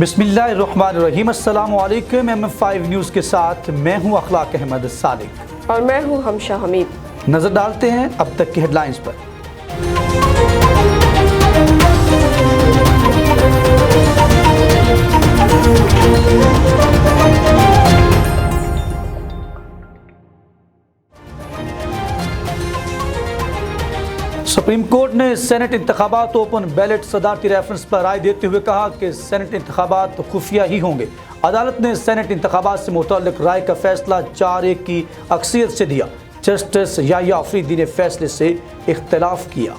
बिस्मिल्लाहिर्रहमानिर्रहीम। अस्सलामु अलैकुम। MM5 न्यूज़ के साथ मैं हूं अखलाक अहमद सादिक और मैं हूं हमशा हमीद। नजर डालते हैं अब तक की हेडलाइंस पर। सुप्रीम कोर्ट ने सेनेट इंतखाबात ओपन बैलेट सदारती रेफरेंस पर राय देते हुए कहा कि सेनेट इंतखाबात खुफिया ही होंगे। अदालत ने सेनेट इंतखाबात से मुतल्लिक राय का फैसला 4-1 की अक्सरियत से दिया। जस्टिस याह्या अफरीदी ने फैसले से इख्तिलाफ किया।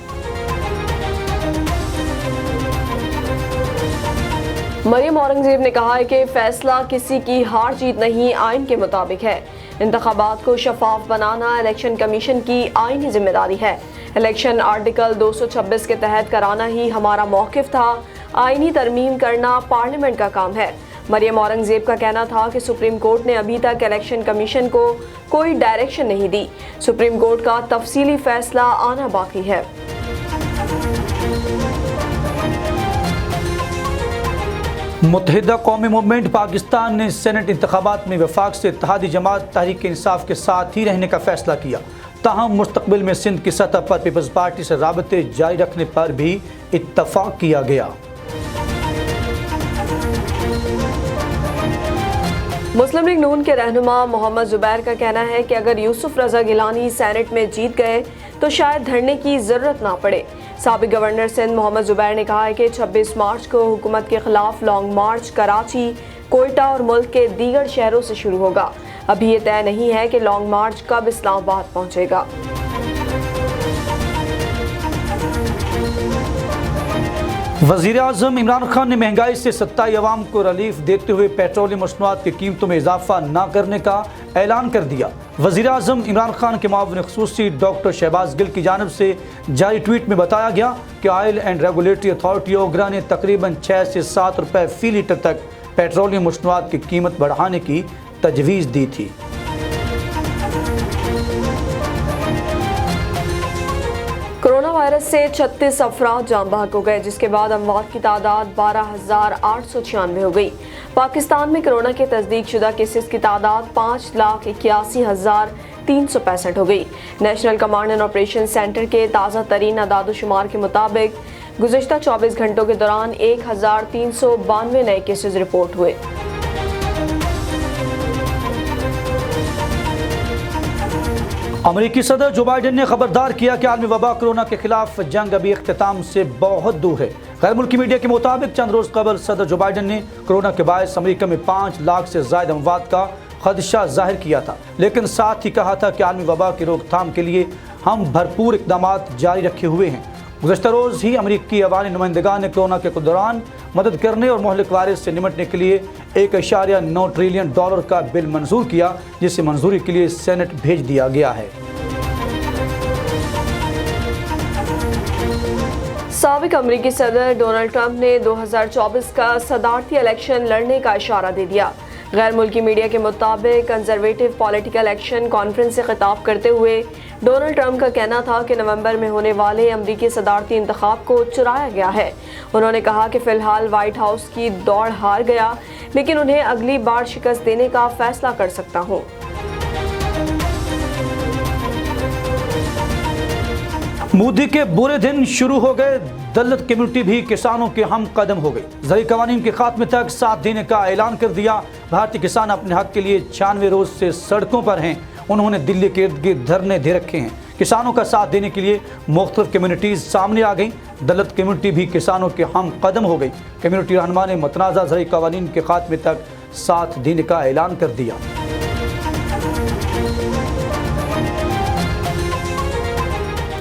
मरियम औरंगजेब ने कहा है कि फैसला किसी की हार जीत नहीं, आइन के मुताबिक है। इंतखाबात को शफाफ बनाना इलेक्शन कमीशन की आइनी जिम्मेदारी है। इलेक्शन आर्टिकल 226 के तहत कराना ही हमारा मौक़िफ़ था। आइनी तरमीम करना पार्लियामेंट का काम है। मरियम औरंगजेब का कहना था कि सुप्रीम कोर्ट ने अभी तक इलेक्शन कमीशन को कोई डायरेक्शन नहीं दी। सुप्रीम कोर्ट का तफसीली फैसला आना बाकी है। मुत्तहिदा कौमी मूवमेंट पाकिस्तान ने सेनेट इंतखाबात में वफाक से इत्तेहादी जमात तहरीक इंसाफ के साथ ही रहने का फैसला किया। ताहम मुस्तकबिल में सिंध की सतह पर पीपल्स पार्टी से राबते जारी रखने पर भी इत्तफाक किया गया। मुस्लिम लीग नून के रहनुमा मोहम्मद जुबैर का कहना है कि अगर यूसुफ रजा गिलानी सेनेट में जीत गए तो शायद धरने की जरूरत ना पड़े। साबिक गवर्नर सिंध मोहम्मद जुबैर ने कहा है कि 26 मार्च को हुकूमत के खिलाफ लॉन्ग मार्च कराची, कोयटा और मुल्क के दीगर शहरों से शुरू होगा। अभी ये तय नहीं है कि लॉन्ग मार्च कब इस्लामाबाद पहुंचेगा। वज़ीर आज़म इमरान खान ने महंगाई से सत्ताई अवाम को रिलीफ देते हुए पेट्रोलियम मसनूआत की कीमतों में इजाफा न करने का ऐलान कर दिया। वज़ीर आज़म इमरान खान के मुआविन ख़ुसूसी डॉक्टर शहबाज गिल की जानिब से जारी ट्वीट में बताया गया कि ऑयल एंड रेगुलेटरी अथॉरिटी ओगरा ने तकरीबन 6 से 7 रुपये फ़ी लीटर तक पेट्रोलियम मसनूआत की कीमत बढ़ाने की तजवीज़ दी थी। कोरोना वायरस से 36 अफराद जान बहक हो गए, जिसके बाद अमवात की तादाद 12,896 हो गई। पाकिस्तान में कोरोना के तस्दीक शुदा केसेस की तादाद 5,81,365 हो गई। National command and operation centre के ताज़ा तरीन अदाद-ओ-शुमार के मुताबिक गुज़िश्ता 24 घंटों के दौरान 1,392 नए केसेस रिपोर्ट हुए। अमेरिकी सदर जो बाइडेन ने खबरदार किया कि आलमी वबा कोरोना के खिलाफ जंग अभी इख्तिताम से बहुत दूर है। गैर मुल्की मीडिया के मुताबिक चंद रोज कबल सदर जो बाइडेन ने कोरोना के बायस अमेरिका में 5 लाख से ज्यादा अमवात का खदशा जाहिर किया था, लेकिन साथ ही कहा था कि आलमी वबा की रोकथाम के लिए हम भरपूर इक़दाम जारी रखे हुए हैं। गुज़श्ता रोज़ ही अमेरिकी अवामी नुमाइंदगान ने कोरोना के दौरान मदद करने और मोहलिक वायरस से निपटने के लिए $1.9 ट्रिलियन का बिल मंजूर किया, जिसे मंजूरी के लिए सेनेट भेज दिया गया है। साबिक अमेरिकी सदर डोनाल्ड ट्रंप ने 2024 का सदारती इलेक्शन लड़ने का इशारा दे दिया। गैर मुल्की मीडिया के मुताबिक कंजर्वेटिव पॉलिटिकल एक्शन कॉन्फ्रेंस से खिताब करते हुए डोनाल्ड ट्रंप का कहना था कि नवंबर में होने वाले अमेरिकी सदारती इंतखाब को चुराया गया है। उन्होंने कहा कि फिलहाल व्हाइट हाउस की दौड़ हार गया, लेकिन उन्हें अगली बार शिकस्त देने का फैसला कर सकता हूँ। मोदी के बुरे दिन शुरू हो गए। दलित कम्युनिटी भी किसानों के हम कदम हो गई। ज़रूरी कवानीन के खात्मे तक साथ देने का ऐलान कर दिया। भारतीय किसान अपने हक के लिए 96 रोज से सड़कों पर हैं। उन्होंने दिल्ली के इर्द गिर्द धरने दे रखे हैं। किसानों का साथ देने के लिए मुख्तलिफ कम्युनिटीज़ सामने आ गई। दलित कम्युनिटी भी किसानों के हम कदम हो गई। कम्युनिटी रहनुमा ने मतनाज़ा ज़रूरी कवानीन के खात्मे तक साथ देने का ऐलान कर दिया।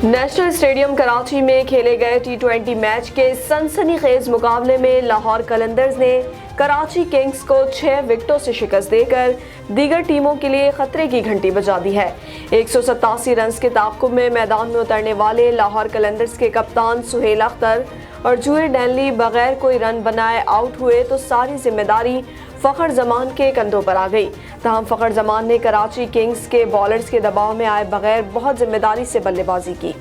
नेशनल स्टेडियम कराची में खेले गए T20 मैच के सनसनीखेज मुकाबले में लाहौर कलंदर्स ने कराची किंग्स को 6 विकेटों से शिकस्त देकर दीगर टीमों के लिए खतरे की घंटी बजा दी है। 187 रन के ताक़ुब में मैदान में उतरने वाले लाहौर कलंदर्स के कप्तान सुहेल अख्तर और जूर डैनली बगैर कोई रन बनाए आउट हुए तो सारी जिम्मेदारी फ़खर जमान के कंधों पर आ गई। तहम फ़खर जमान ने कराची किंग्स के बॉलर्स के दबाव में आए बगैर बहुत जिम्मेदारी से बल्लेबाजी की।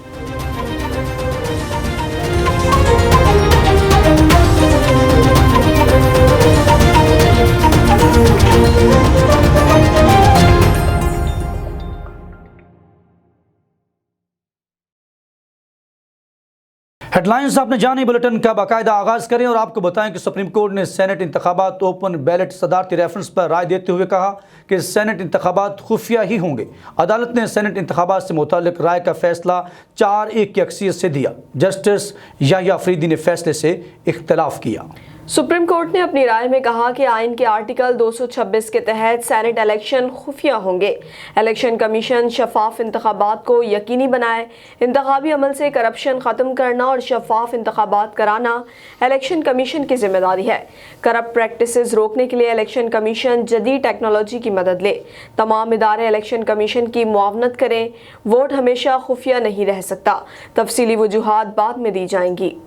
हेडलाइंस आपने जानी, बुलेटिन का बाकायदा आगाज करें और आपको बताएं कि सुप्रीम कोर्ट ने सेनेट इंतखाबात ओपन बैलेट सदारती रेफरेंस पर राय देते हुए कहा कि सेनेट इंतखाबात खुफिया ही होंगे। अदालत ने सेनेट इंतखाबात से मुताल्लिक राय का फैसला 4-1 की अक्सरियत से दिया। जस्टिस याह्या अफरीदी ने फैसले से इख्तलाफ किया। सुप्रीम कोर्ट ने अपनी राय में कहा कि आइन के आर्टिकल 226 के तहत सेनेट इलेक्शन खुफिया होंगे। इलेक्शन कमीशन शफाफ इंतखाबात को यकीनी बनाए। इंतखाबी अमल से करप्शन ख़त्म करना और शफाफ इंतखाबात कराना इलेक्शन कमीशन की जिम्मेदारी है। करप्ट प्रैक्टिसेस रोकने के लिए इलेक्शन कमीशन जदीद टेक्नोलॉजी की मदद ले। तमाम इदारे इलेक्शन कमीशन की मुआवनत करें। वोट हमेशा खुफिया नहीं रह सकता। तफसीली वजूहात बाद में दी जाएंगी।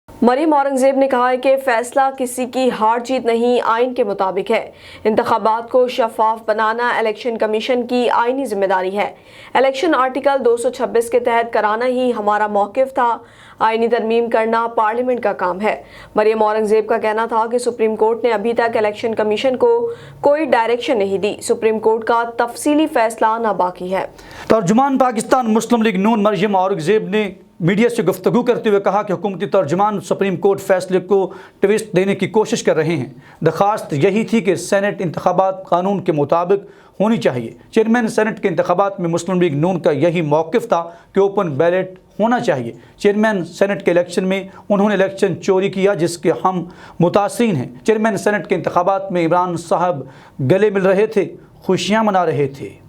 मरियम औरंगजेब ने कहा है कि फैसला किसी की हार जीत नहीं, आइन के मुताबिक है। इंतखाबात को शफाफ बनाना इलेक्शन कमीशन की आइनी जिम्मेदारी है। इलेक्शन आर्टिकल 226 के तहत कराना ही हमारा मौक़िफ़ था। आइनी तरमीम करना पार्लियामेंट का काम है। मरियम औरंगजेब का कहना था कि सुप्रीम कोर्ट ने अभी तक इलेक्शन कमीशन को कोई डायरेक्शन नहीं दी। सुप्रीम कोर्ट का तफसीली फैसला आना बाकी है। तर्जुमान पाकिस्तान मुस्लिम लीग नून मरियम औरंगजेब ने मीडिया से गुफ्तगू करते हुए कहा कि हुकूमती तर्जुमान सुप्रीम कोर्ट फैसले को ट्विस्ट देने की कोशिश कर रहे हैं। दरख्वास्त यही थी कि सेनेट इंतखाबात कानून के मुताबिक होनी चाहिए। चेयरमैन सेनेट के इंतखाबात में मुस्लिम लीग नून का यही मौक़िफ़ था कि ओपन बैलेट होना चाहिए। चेयरमैन सेनेट के इलेक्शन में उन्होंने इलेक्शन चोरी किया, जिसके हम मुतासिरीन हैं। चेयरमैन सेनेट के इंतखाबात में इमरान साहब गले मिल रहे थे, खुशियाँ मना रहे थे।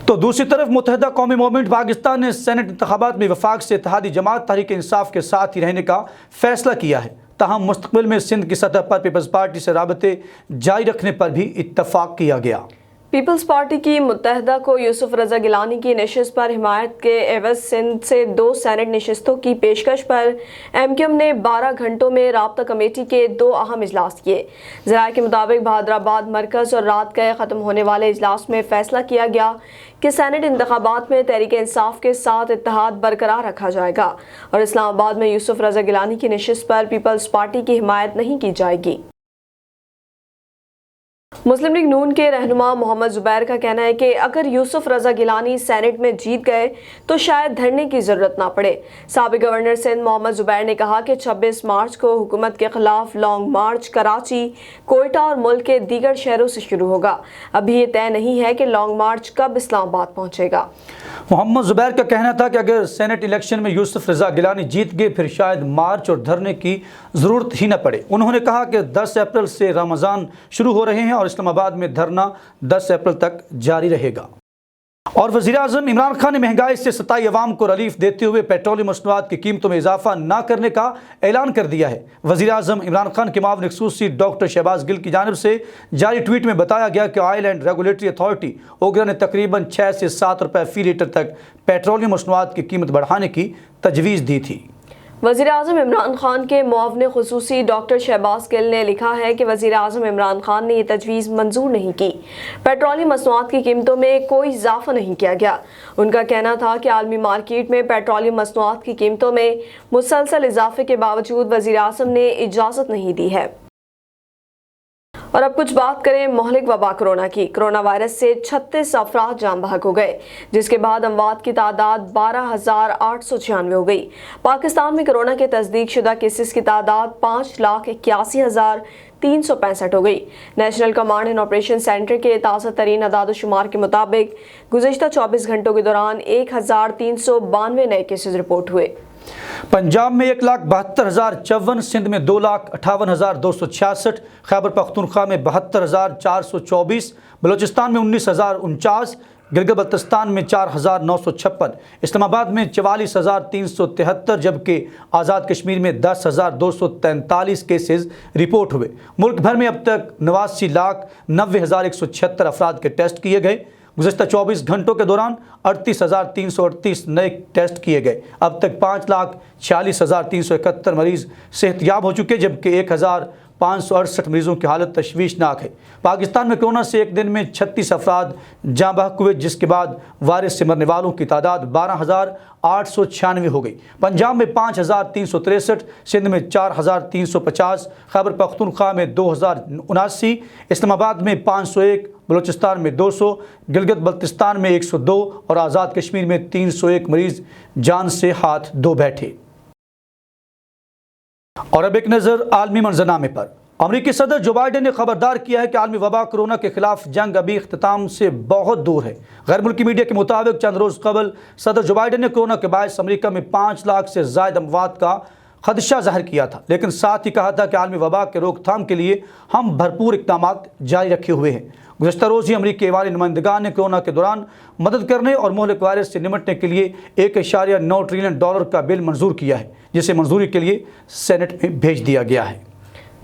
तो दूसरी तरफ मुत्तहिदा कौमी मूवमेंट पाकिस्तान ने सेनेट इंतखाबात में वफाक से इत्तेहादी जमात तहरीक इंसाफ के साथ ही रहने का फैसला किया है। ताहम मुस्तकबिल में सिंध की सतह पर पीपल्स पार्टी से राबते जारी रखने पर भी इत्तफाक किया गया। पीपल्स पार्टी की मुत्तहिदा को यूसुफ रजा गिलानी की नशिस्त पर हिमायत के एवज सिंध से 2 सेनेट नशिस्तों की पेशकश पर एमक्यूएम ने 12 घंटों में राब्ता कमेटी के 2 अहम इजलास किए। ज़राए के मुताबिक बहादुराबाद मरकज़ और रात गए ख़त्म होने वाले इजलास में फ़ैसला किया गया कि सेनेट इंतखाबात में तहरीक इंसाफ के साथ इत्तेहाद बरकरार रखा जाएगा और इस्लामाबाद में यूसुफ रजा गिलानी की नशिस्त पर पीपल्स पार्टी की हिमायत नहीं की जाएगी। मुस्लिम लीग नून के रहनुमा मोहम्मद जुबैर का कहना है कि अगर यूसुफ रजा गिलानी सेनेट में जीत गए तो शायद धरने की जरूरत ना पड़े। साबिक गवर्नर सिंध मोहम्मद जुबैर ने कहा कि 26 मार्च को हुकूमत के खिलाफ लॉन्ग मार्च कराची, कोयटा और मुल्क के दीगर शहरों से शुरू होगा। अभी ये तय नहीं है कि लॉन्ग मार्च कब इस्लामाबाद पहुंचेगा। मोहम्मद जुबैर का कहना था कि अगर सेनेट इलेक्शन में यूसुफ रजा गिलानी जीत गए फिर शायद मार्च और धरने की ज़रूरत ही न पड़े। उन्होंने कहा कि 10 अप्रैल से रमज़ान शुरू हो रहे हैं और इस्लामाबाद में धरना 10 अप्रैल तक जारी रहेगा। और वज़ीर-ए-आज़म इमरान खान ने महंगाई से सताई अवाम को रिलीफ देते हुए पेट्रोलियम मसनूआत की कीमतों में इजाफा न करने का ऐलान कर दिया है। वज़ीर-ए-आज़म इमरान खान के मामले ख़ुसूसी डॉक्टर शहबाज गिल की जानिब से जारी ट्वीट में बताया गया कि ऑयल एंड रेगुलेटरी अथॉरिटी ओगरा ने तकरीबन 6 से 7 रुपये फ़ी लीटर तक पेट्रोलियम मसनूआत की कीमत बढ़ाने की तजवीज़ दी थी। वज़ीर-ए-आज़म इमरान खान के मुआवने ख़ुसूसी डॉक्टर शहबाज गिल ने लिखा है कि वज़ीर-ए-आज़म इमरान खान ने यह तजवीज़ मंजूर नहीं की। पेट्रोलियम मसनूआत की कीमतों में कोई इजाफा नहीं किया गया। उनका कहना था कि आलमी मार्केट में पेट्रोलियम मसनूआत की कीमतों में मुसलसल इजाफे के बावजूद वज़ीर-ए-आज़म ने इजाज़त नहीं दी है। और अब कुछ बात करें मोहलिक वबा कोरोना की। कोरोना वायरस से 36 अफराद जान बहक हो गए, जिसके बाद अमवात की तादाद 12,896 हो गई। पाकिस्तान में कोरोना के तस्दीक शुदा केसेस की तादाद 5,81,365 हो गई। National command and operation centre के ताज़ा तरीन अदाद-ओ-शुमार के मुताबिक गुज़िश्ता 24 घंटों के दौरान 1,392 नए केसेस रिपोर्ट हुए। पंजाब में 1,72,054, सिंध में 2,58,266, खैबर पख्तूनख्वा में 72,424, बलूचिस्तान में 19,049, गिलगित बल्तिस्तान में 4,956, इस्लामाबाद में 44,373, जबकि आज़ाद कश्मीर में 10,243 केसेस रिपोर्ट हुए। मुल्क भर में अब तक 89,90,176 अफराद के टेस्ट किए गए। गुज़श्ता 24 घंटों के दौरान 38,338 नए टेस्ट किए गए। अब तक 5,46,371 मरीज़ सेहतयाब हो चुके, जबकि 1,000 568 मरीजों की हालत तशवीशनाक है। पाकिस्तान में कोरोना से एक दिन में 36 अफराद जाँ बहक हुए, जिसके बाद वायरस से मरने वालों की तादाद 12,896 हो गई। पंजाब में 5,363, सिंध में 4,350, खैबर पख्तूनख्वा में 2,079, इस्लामाबाद में 501, बलूचिस्तान में 200, गिलगित बल्तिस्तान में 102 और आज़ाद कश्मीर में 301 मरीज जान से हाथ धो बैठे। और अब एक नज़र आलमी मंजरनामे पर। अमरीकी सदर जो बाइडेन ने खबरदार किया है कि आलमी वबा कोरोना के खिलाफ जंग अभी इख्तिताम से बहुत दूर है। गैर मुल्की मीडिया के मुताबिक चंद रोज़ कबल सदर जो बाइडेन ने कोरोना के बायस अमरीका में 5 लाख से ज़ायद अमवात का खदशा जाहिर किया था, लेकिन साथ ही कहा था कि आलमी वबा के रोकथाम के लिए हम भरपूर इक़दाम जारी रखे हुए हैं। गुज़श्ता रोज़ ही अमरीकी ऐवानी नुमाइंदगान ने कोरोना के दौरान मदद करने और मुहलिक वायरस से निपटने के लिए $1.9 ट्रिलियन का बिल मंजूर किया है, जिसे मंजूरी के लिए सेनेट में भेज दिया गया है।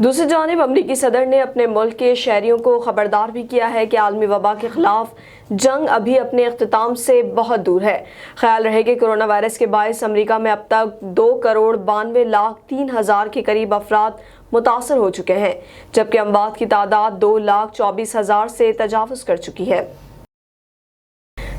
दूसरी जानिब अमरीकी सदर ने अपने मुल्क के शहरियों को खबरदार भी किया है कि आलमी वबा के खिलाफ जंग अभी अपने इख्तिताम से बहुत दूर है। ख्याल रहे कि कोरोना वायरस के बायस अमरीका में अब तक 2,92,03,000 के करीब अफराद मुतासर हो चुके हैं, जबकि अमवात की तादाद 2,24,000 से तजावुज़ कर चुकी है।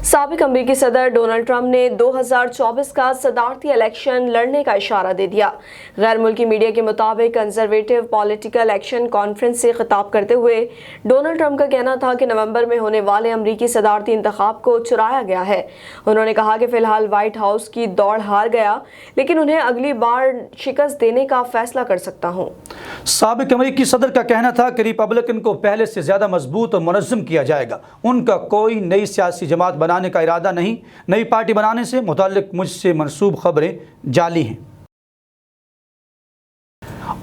साबिक अमरीकी सदर डोनाल्ड ट्रंप ने 2024 का सदारती इलेक्शन लड़ने का इशारा दे दिया। गैर मुल्की मीडिया के मुताबिक कंजर्वेटिव पॉलिटिकल एक्शन कॉन्फ्रेंस से खिताब करते हुए डोनाल्ड ट्रंप का कहना था कि नवंबर में होने वाले अमरीकी सदारती इंतखाब को चुराया गया है। उन्होंने कहा कि फिलहाल व्हाइट हाउस की दौड़ हार गया, लेकिन उन्हें अगली बार शिकस्त देने का फैसला कर सकता हूँ। साबिक अमरीकी सदर का कहना था कि रिपब्लिकन को पहले से ज़्यादा मजबूत और मुनज़्ज़म किया जाएगा। उनका कोई नई सियासी जमात बनाने का इरादा नहीं, नई पार्टी बनाने से मुताल्लिक मुझसे मनसूब खबरें जाली हैं।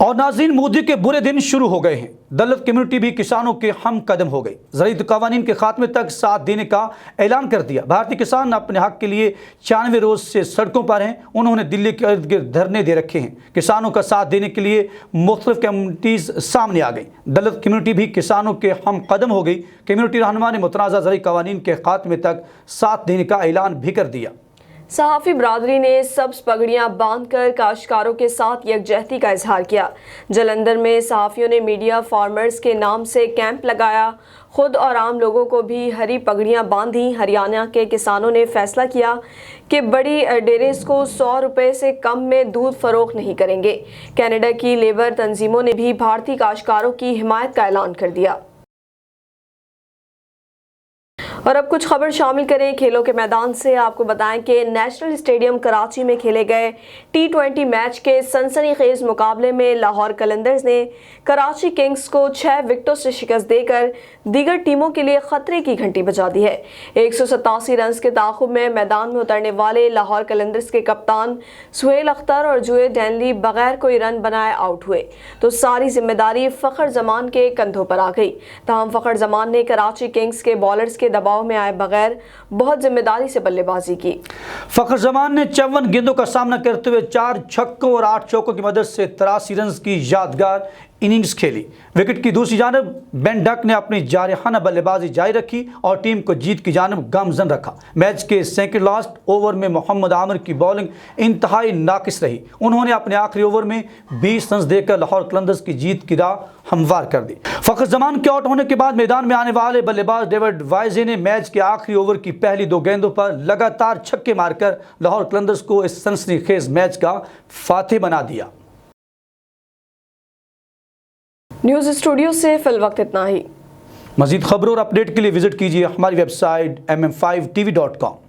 और नाज़रीन, मोदी के बुरे दिन शुरू हो गए हैं। दलित कम्युनिटी भी किसानों के हम कदम हो गई। ज़राअत क़वानीन के खात्मे तक साथ देने का ऐलान कर दिया। भारतीय किसान अपने हक के लिए 96 रोज़ से सड़कों पर हैं। उन्होंने दिल्ली के इर्द गिर्द धरने दे रखे हैं। किसानों का साथ देने के लिए मुख्तलिफ कम्युनिटीज़ सामने आ गई। दलित कम्युनिटी भी किसानों के हम कदम हो गई। कम्युनिटी रहनुमा ने मुतनाज़ा ज़राअत क़वानीन के खात्मे तक साथ देने का ऐलान भी कर दिया। सहाफ़ी बरादरी ने सब्ज़ पगड़ियाँ बांधकर काश्तकारों के साथ यकजहती का इजहार किया। जलंधर में सहाफ़ियों ने मीडिया फार्मर्स के नाम से कैंप लगाया। खुद और आम लोगों को भी हरी पगड़ियाँ बांधी। हरियाणा के किसानों ने फैसला किया कि बड़ी डेयरीज को 100 रुपये से कम में दूध फरोख्त नहीं करेंगे। कनाडा की लेबर तंजीमों ने भी भारतीय काश्तकारों की हिमायत का ऐलान कर दिया। और अब कुछ खबर शामिल करें खेलों के मैदान से। आपको बताएं कि नेशनल स्टेडियम कराची में खेले गए T20 मैच के सनसनीखेज मुकाबले में लाहौर कलंदर्स ने कराची किंग्स को 6 विकेटों से शिकस्त देकर दीगर टीमों के लिए खतरे की घंटी बजा दी है। 187 रन के ताक़ुब में मैदान में उतरने वाले लाहौर कलंदर्स के कप्तान सुहेल अख्तर और जुए डैनली बगैर कोई रन बनाए आउट हुए, तो सारी जिम्मेदारी फ़खर जमान के कंधों पर आ गई। ताहम फ़खर जमान ने कराची किंग्स के बॉलर्स के दबाव में आए बगैर बहुत जिम्मेदारी से बल्लेबाजी की। फ़खर जमान ने 54 गेंदों का सामना करते हुए 4 छक्कों और 8 चौकों की मदद से 83 रन की यादगार इनिंग्स खेली। विकेट की दूसरी जानब बेन डक ने अपनी जारहाना बल्लेबाजी जारी रखी और टीम को जीत की जानब गामजन रखा। मैच के सेकंड लास्ट ओवर में मोहम्मद आमिर की बॉलिंग इंतहाई नाकिस रही। उन्होंने अपने आखिरी ओवर में 20 रन देकर लाहौर कलंदर्स की जीत की राह हमवार कर दी। फ़खर जमान के आउट होने के बाद मैदान में आने वाले बल्लेबाज डेविड वाइजे ने मैच के आखिरी ओवर की पहली 2 गेंदों पर लगातार छक्के मारकर लाहौर कलंदर्स को इस सनसनीखेज मैच का फातिह बना दिया। न्यूज़ स्टूडियो से फिल वक्त इतना ही। मज़ीद खबरों और अपडेट के लिए विजिट कीजिए हमारी वेबसाइट mm5tv.com।